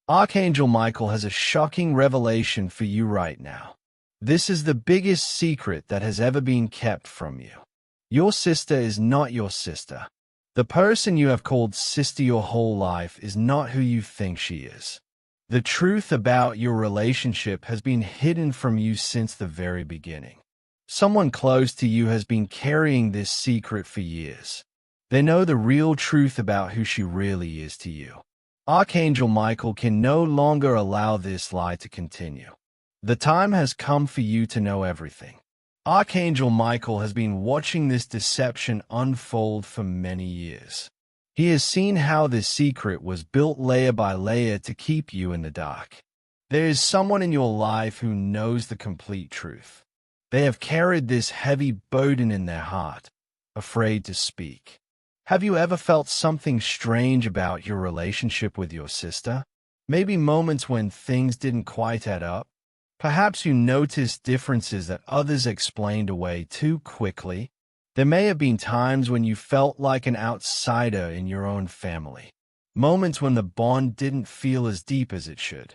Archangel Michael has a shocking revelation for you right now. This is the biggest secret that has ever been kept from you. Your sister is not your sister. The person you have called sister your whole life is not who you think she is. The truth about your relationship has been hidden from you since the very beginning. Someone close to you has been carrying this secret for years. They know the real truth about who she really is to you. Archangel Michael can no longer allow this lie to continue. The time has come for you to know everything. Archangel Michael has been watching this deception unfold for many years. He has seen how this secret was built layer by layer to keep you in the dark. There is someone in your life who knows the complete truth. They have carried this heavy burden in their heart, afraid to speak. Have you ever felt something strange about your relationship with your sister? Maybe moments when things didn't quite add up? Perhaps you noticed differences that others explained away too quickly. There may have been times when you felt like an outsider in your own family. Moments when the bond didn't feel as deep as it should.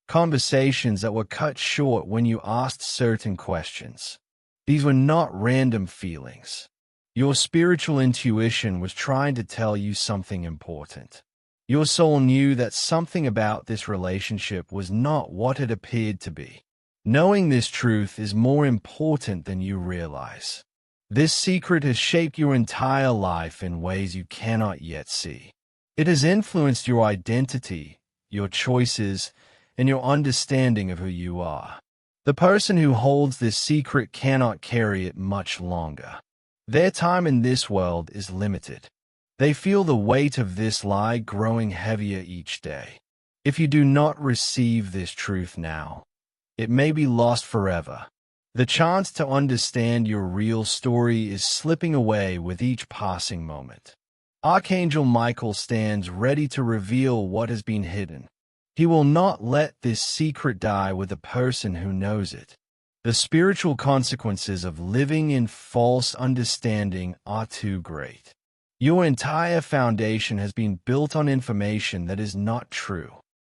Conversations that were cut short when you asked certain questions. These were not random feelings. Your spiritual intuition was trying to tell you something important. Your soul knew that something about this relationship was not what it appeared to be. Knowing this truth is more important than you realize. This secret has shaped your entire life in ways you cannot yet see. It has influenced your identity, your choices, and your understanding of who you are. The person who holds this secret cannot carry it much longer. Their time in this world is limited. They feel the weight of this lie growing heavier each day. If you do not receive this truth now, it may be lost forever. The chance to understand your real story is slipping away with each passing moment. Archangel Michael stands ready to reveal what has been hidden. He will not let this secret die with the person who knows it. The spiritual consequences of living in false understanding are too great. Your entire foundation has been built on information that is not true.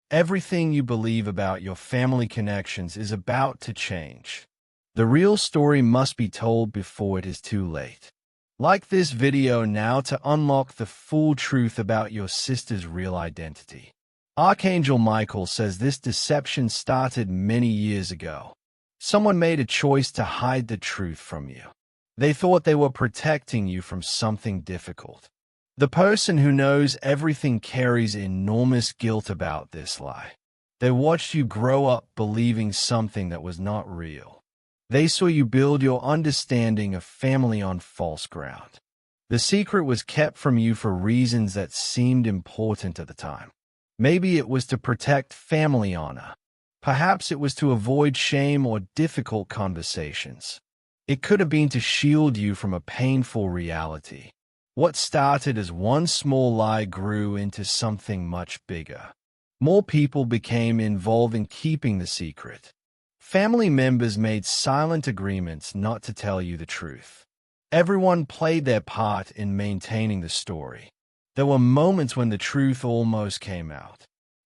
Everything you believe about your family connections is about to change. The real story must be told before it is too late. Like this video now to unlock the full truth about your sister's real identity. Archangel Michael says this deception started many years ago. Someone made a choice to hide the truth from you. They thought they were protecting you from something difficult. The person who knows everything carries enormous guilt about this lie. They watched you grow up believing something that was not real. They saw you build your understanding of family on false ground. The secret was kept from you for reasons that seemed important at the time. Maybe it was to protect family honor. Perhaps it was to avoid shame or difficult conversations. It could have been to shield you from a painful reality. What started as one small lie grew into something much bigger. More people became involved in keeping the secret. Family members made silent agreements not to tell you the truth. Everyone played their part in maintaining the story. There were moments when the truth almost came out.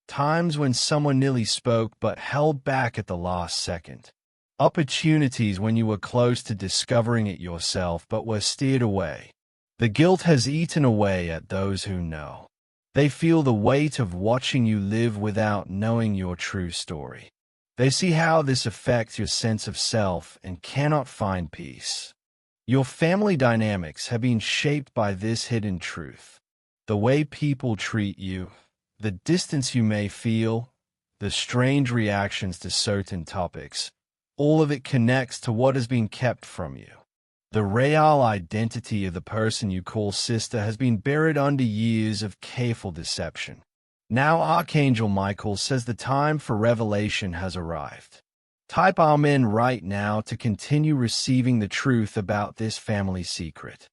Times when someone nearly spoke but held back at the last second. Opportunities when you were close to discovering it yourself but were steered away. The guilt has eaten away at those who know. They feel the weight of watching you live without knowing your true story. They see how this affects your sense of self and cannot find peace. Your family dynamics have been shaped by this hidden truth. The way people treat you, the distance you may feel, the strange reactions to certain topics, all of it connects to what has been kept from you. The real identity of the person you call sister has been buried under years of careful deception. Now Archangel Michael says the time for revelation has arrived. Type Amen right now to continue receiving the truth about this family secret.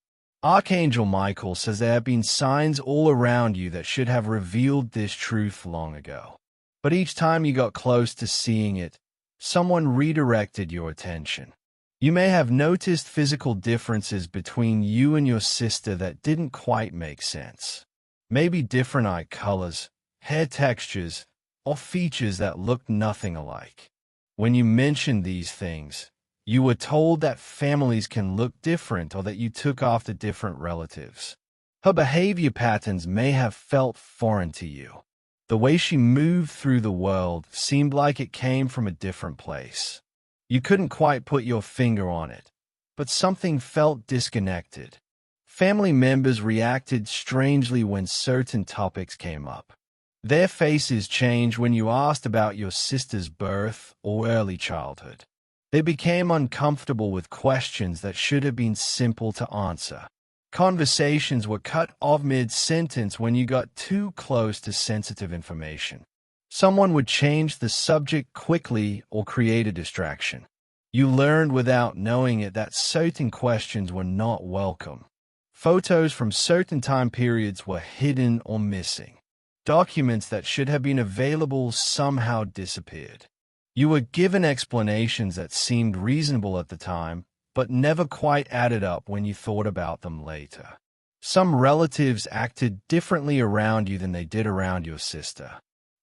Archangel Michael says there have been signs all around you that should have revealed this truth long ago. But each time you got close to seeing it, someone redirected your attention. You may have noticed physical differences between you and your sister that didn't quite make sense. Maybe different eye colors, hair textures, or features that looked nothing alike. When you mentioned these things, you were told that families can look different or that you took after different relatives. Her behavior patterns may have felt foreign to you. The way she moved through the world seemed like it came from a different place. You couldn't quite put your finger on it, but something felt disconnected. Family members reacted strangely when certain topics came up. Their faces changed when you asked about your sister's birth or early childhood. They became uncomfortable with questions that should have been simple to answer. Conversations were cut off mid-sentence when you got too close to sensitive information. Someone would change the subject quickly or create a distraction. You learned without knowing it that certain questions were not welcome. Photos from certain time periods were hidden or missing. Documents that should have been available somehow disappeared. You were given explanations that seemed reasonable at the time, but never quite added up when you thought about them later. Some relatives acted differently around you than they did around your sister.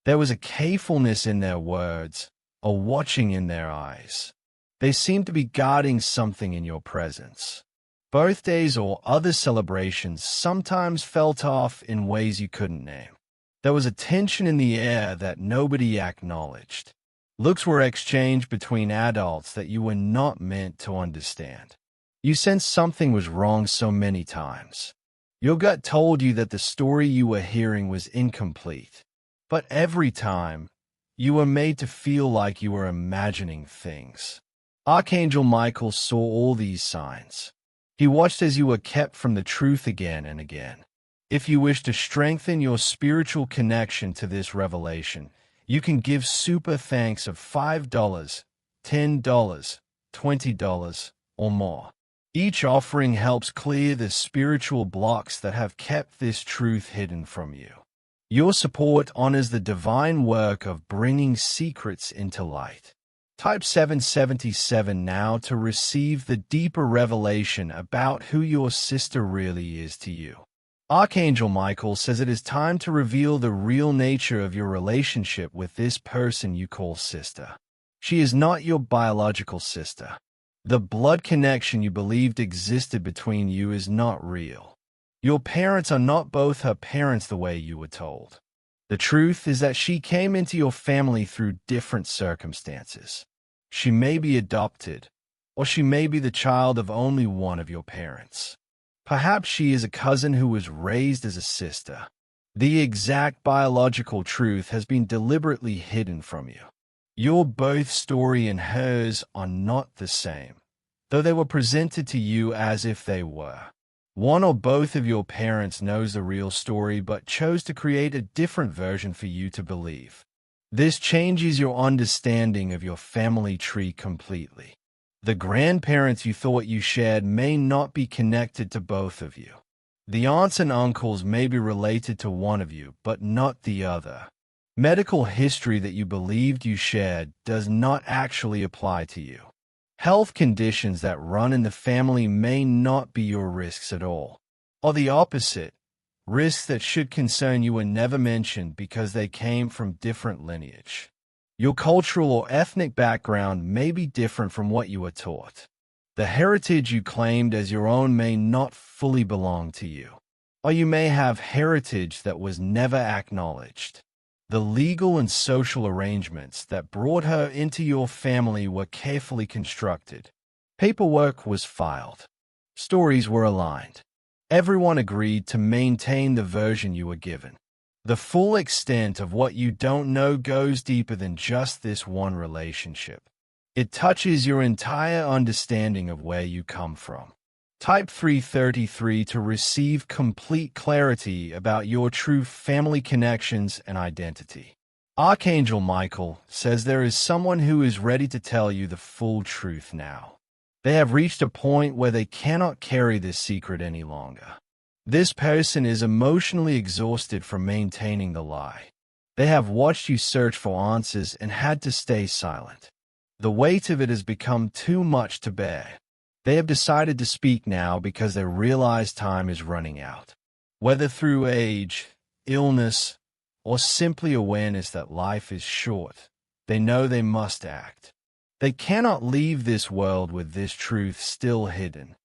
There was a carefulness in their words, a watching in their eyes. They seemed to be guarding something in your presence. Birthdays or other celebrations sometimes felt off in ways you couldn't name. There was a tension in the air that nobody acknowledged. Looks were exchanged between adults that you were not meant to understand. You sensed something was wrong so many times. Your gut told you that the story you were hearing was incomplete. But every time, you were made to feel like you were imagining things. Archangel Michael saw all these signs. He watched as you were kept from the truth again and again. If you wish to strengthen your spiritual connection to this revelation, you can give super thanks of $5, $10, $20, or more. Each offering helps clear the spiritual blocks that have kept this truth hidden from you. Your support honors the divine work of bringing secrets into light. Type 777 now to receive the deeper revelation about who your sister really is to you. Archangel Michael says it is time to reveal the real nature of your relationship with this person you call sister. She is not your biological sister. The blood connection you believed existed between you is not real. Your parents are not both her parents the way you were told. The truth is that she came into your family through different circumstances. She may be adopted, or she may be the child of only one of your parents. Perhaps she is a cousin who was raised as a sister. The exact biological truth has been deliberately hidden from you. Your birth story and hers are not the same, though they were presented to you as if they were. One or both of your parents knows the real story but chose to create a different version for you to believe. This changes your understanding of your family tree completely. The grandparents you thought you shared may not be connected to both of you. The aunts and uncles may be related to one of you, but not the other. Medical history that you believed you shared does not actually apply to you. Health conditions that run in the family may not be your risks at all. Or the opposite, risks that should concern you were never mentioned because they came from different lineage. Your cultural or ethnic background may be different from what you were taught. The heritage you claimed as your own may not fully belong to you. Or you may have heritage that was never acknowledged. The legal and social arrangements that brought her into your family were carefully constructed. Paperwork was filed. Stories were aligned. Everyone agreed to maintain the version you were given. The full extent of what you don't know goes deeper than just this one relationship. It touches your entire understanding of where you come from. Type 333 to receive complete clarity about your true family connections and identity. Archangel Michael says there is someone who is ready to tell you the full truth now. They have reached a point where they cannot carry this secret any longer. This person is emotionally exhausted from maintaining the lie. They have watched you search for answers and had to stay silent. The weight of it has become too much to bear. They have decided to speak now because they realize time is running out. Whether through age, illness, or simply awareness that life is short, they know they must act. They cannot leave this world with this truth still hidden.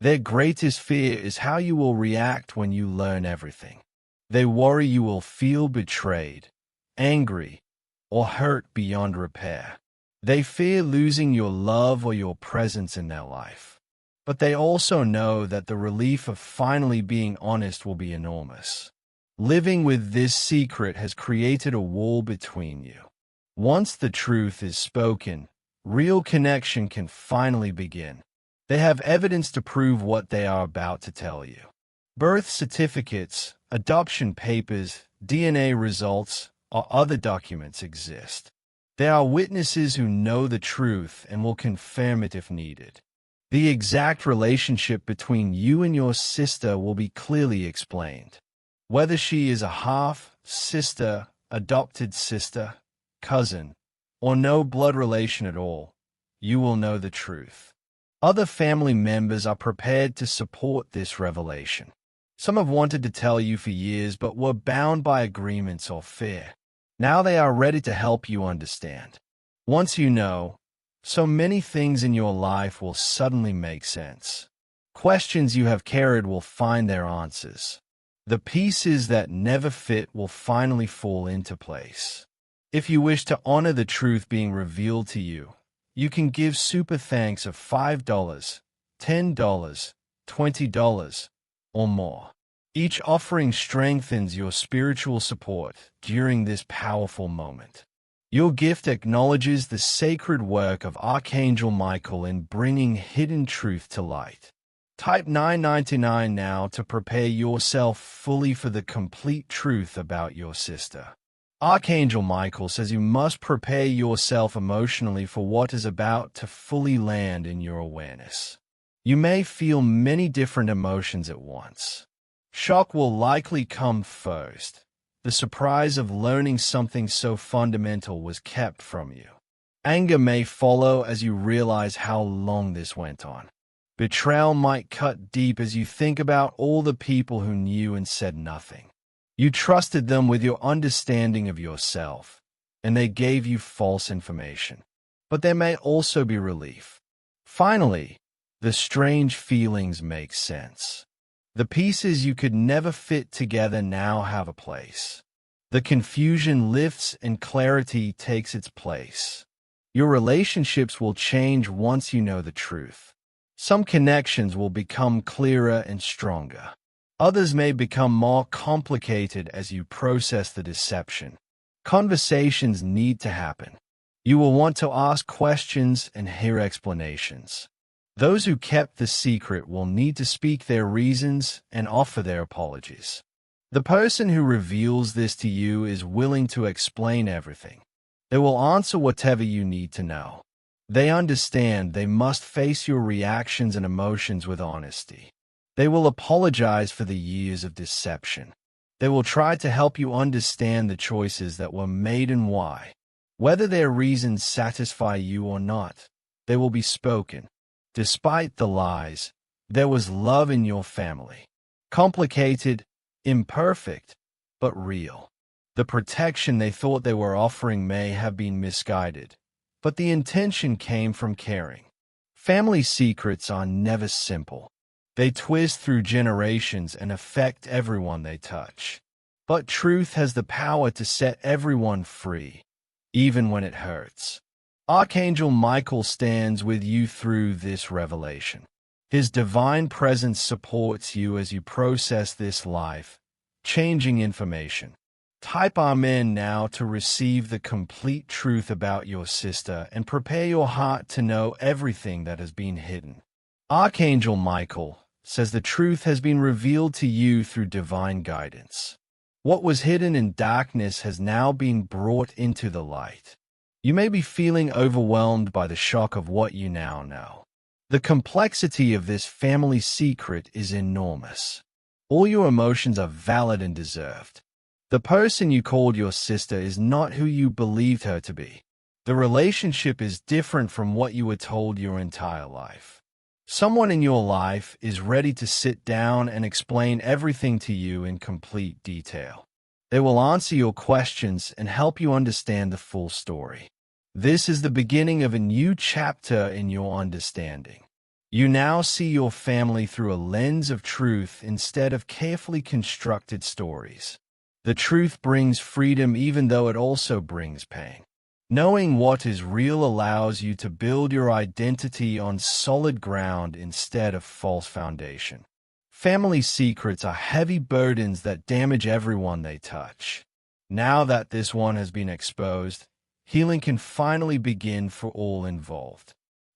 Their greatest fear is how you will react when you learn everything. They worry you will feel betrayed, angry, or hurt beyond repair. They fear losing your love or your presence in their life. But they also know that the relief of finally being honest will be enormous. Living with this secret has created a wall between you. Once the truth is spoken, real connection can finally begin. They have evidence to prove what they are about to tell you. Birth certificates, adoption papers, DNA results, or other documents exist. They are witnesses who know the truth and will confirm it if needed. The exact relationship between you and your sister will be clearly explained. Whether she is a half, sister, adopted sister, cousin, or no blood relation at all, you will know the truth. Other family members are prepared to support this revelation. Some have wanted to tell you for years but were bound by agreements or fear. Now they are ready to help you understand. Once you know, so many things in your life will suddenly make sense. Questions you have carried will find their answers. The pieces that never fit will finally fall into place. If you wish to honor the truth being revealed to you, you can give super thanks of $5, $10, $20, or more. Each offering strengthens your spiritual support during this powerful moment. Your gift acknowledges the sacred work of Archangel Michael in bringing hidden truth to light. Type $9.99 now to prepare yourself fully for the complete truth about your sister. Archangel Michael says you must prepare yourself emotionally for what is about to fully land in your awareness. You may feel many different emotions at once. Shock will likely come first. The surprise of learning something so fundamental was kept from you. Anger may follow as you realize how long this went on. Betrayal might cut deep as you think about all the people who knew and said nothing. You trusted them with your understanding of yourself, and they gave you false information. But there may also be relief. Finally, the strange feelings make sense. The pieces you could never fit together now have a place. The confusion lifts and clarity takes its place. Your relationships will change once you know the truth. Some connections will become clearer and stronger. Others may become more complicated as you process the deception. Conversations need to happen. You will want to ask questions and hear explanations. Those who kept the secret will need to speak their reasons and offer their apologies. The person who reveals this to you is willing to explain everything. They will answer whatever you need to know. They understand they must face your reactions and emotions with honesty. They will apologize for the years of deception. They will try to help you understand the choices that were made and why. Whether their reasons satisfy you or not, they will be spoken. Despite the lies, there was love in your family. Complicated, imperfect, but real. The protection they thought they were offering may have been misguided, but the intention came from caring. Family secrets are never simple. They twist through generations and affect everyone they touch. But truth has the power to set everyone free, even when it hurts. Archangel Michael stands with you through this revelation. His divine presence supports you as you process this life-changing information. Type Amen now to receive the complete truth about your sister and prepare your heart to know everything that has been hidden. Archangel Michael says the truth has been revealed to you through divine guidance. What was hidden in darkness has now been brought into the light. You may be feeling overwhelmed by the shock of what you now know. The complexity of this family secret is enormous. All your emotions are valid and deserved. The person you called your sister is not who you believed her to be. The relationship is different from what you were told your entire life. Someone in your life is ready to sit down and explain everything to you in complete detail. They will answer your questions and help you understand the full story. This is the beginning of a new chapter in your understanding. You now see your family through a lens of truth instead of carefully constructed stories. The truth brings freedom even though it also brings pain. Knowing what is real allows you to build your identity on solid ground instead of false foundation. Family secrets are heavy burdens that damage everyone they touch. Now that this one has been exposed, healing can finally begin for all involved.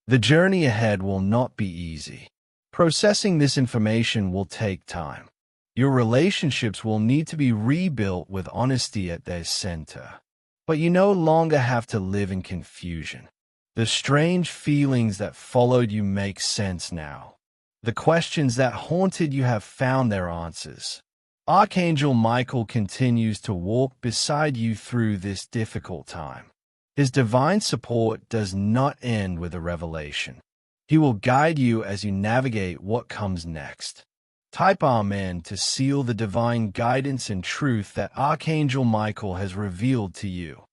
The journey ahead will not be easy. Processing this information will take time. Your relationships will need to be rebuilt with honesty at their center. But you no longer have to live in confusion. The strange feelings that followed you make sense now. The questions that haunted you have found their answers. Archangel Michael continues to walk beside you through this difficult time. His divine support does not end with a revelation. He will guide you as you navigate what comes next. Type Amen to seal the divine guidance and truth that Archangel Michael has revealed to you.